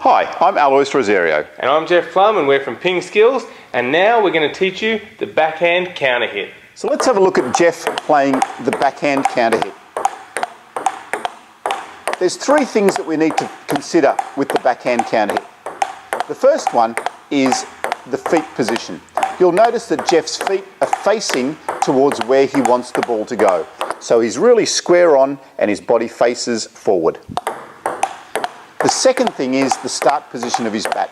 Hi, I'm Alois Rosario. And I'm Jeff Plum, and we're from Ping Skills, and now we're going to teach you the backhand counter hit. So let's have a look at Jeff playing the backhand counter hit. There's three things that we need to consider with the backhand counter hit. The first one is the feet position. You'll notice that Jeff's feet are facing towards where he wants the ball to go. So he's really square on and his body faces forward. The second thing is the start position of his bat.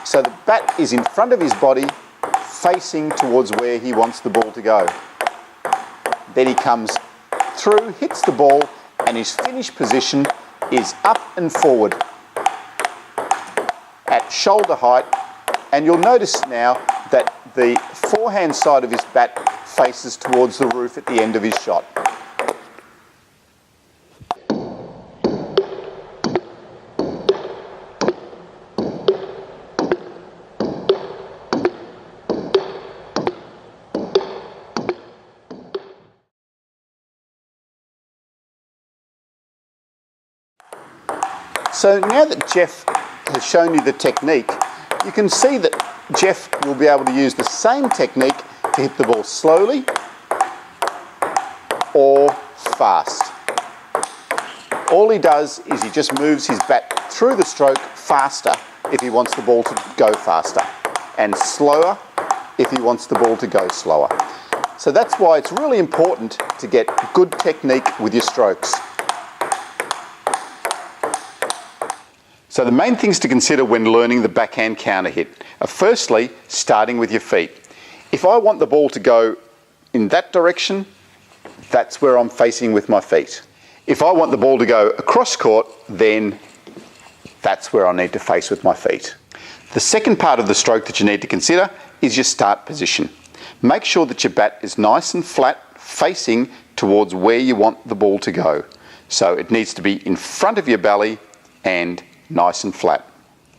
So the bat is in front of his body, facing towards where he wants the ball to go. Then he comes through, hits the ball, and his finish position is up and forward at shoulder height. And you'll notice now that the forehand side of his bat faces towards the roof at the end of his shot. So now that Jeff has shown you the technique, you can see that Jeff will be able to use the same technique to hit the ball slowly or fast. All he does is he just moves his bat through the stroke faster if he wants the ball to go faster, and slower if he wants the ball to go slower. So that's why it's really important to get good technique with your strokes. So the main things to consider when learning the backhand counter hit are firstly, starting with your feet. If I want the ball to go in that direction, that's where I'm facing with my feet. If I want the ball to go across court, then that's where I need to face with my feet. The second part of the stroke that you need to consider is your start position. Make sure that your bat is nice and flat, facing towards where you want the ball to go. So it needs to be in front of your belly and nice and flat.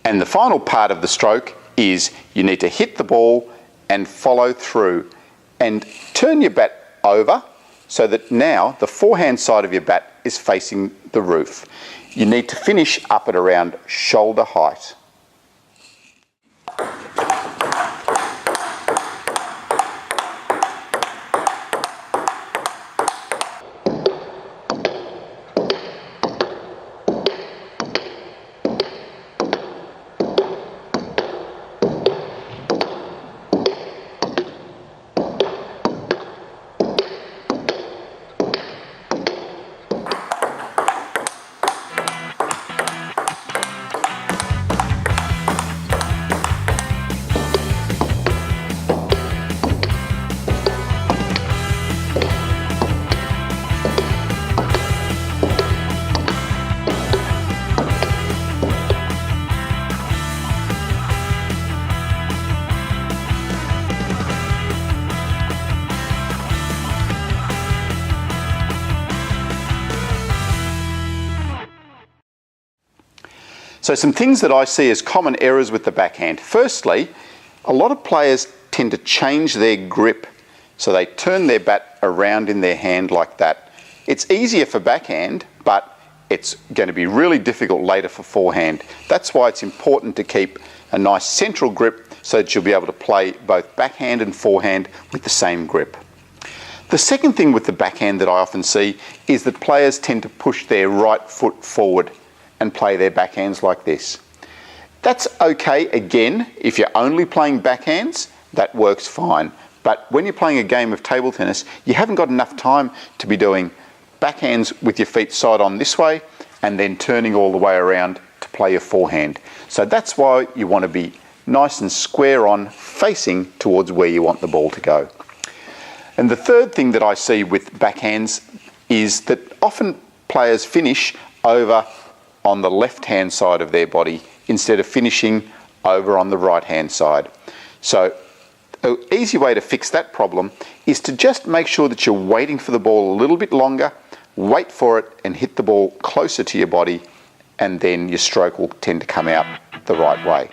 And the final part of the stroke is you need to hit the ball and follow through and turn your bat over so that now the forehand side of your bat is facing the roof. You need to finish up at around shoulder height. So some things that I see as common errors with the backhand. Firstly, a lot of players tend to change their grip, so they turn their bat around in their hand like that. It's easier for backhand, but it's going to be really difficult later for forehand. That's why it's important to keep a nice central grip so that you'll be able to play both backhand and forehand with the same grip. The second thing with the backhand that I often see is that players tend to push their right foot forward and play their backhands like this. That's okay again if you're only playing backhands, that works fine. But when you're playing a game of table tennis, you haven't got enough time to be doing backhands with your feet side on this way and then turning all the way around to play your forehand. So that's why you want to be nice and square on, facing towards where you want the ball to go. And the third thing that I see with backhands is that often players finish over on the left-hand side of their body instead of finishing over on the right-hand side. So an easy way to fix that problem is to just make sure that you're waiting for the ball a little bit longer, wait for it and hit the ball closer to your body, and then your stroke will tend to come out the right way.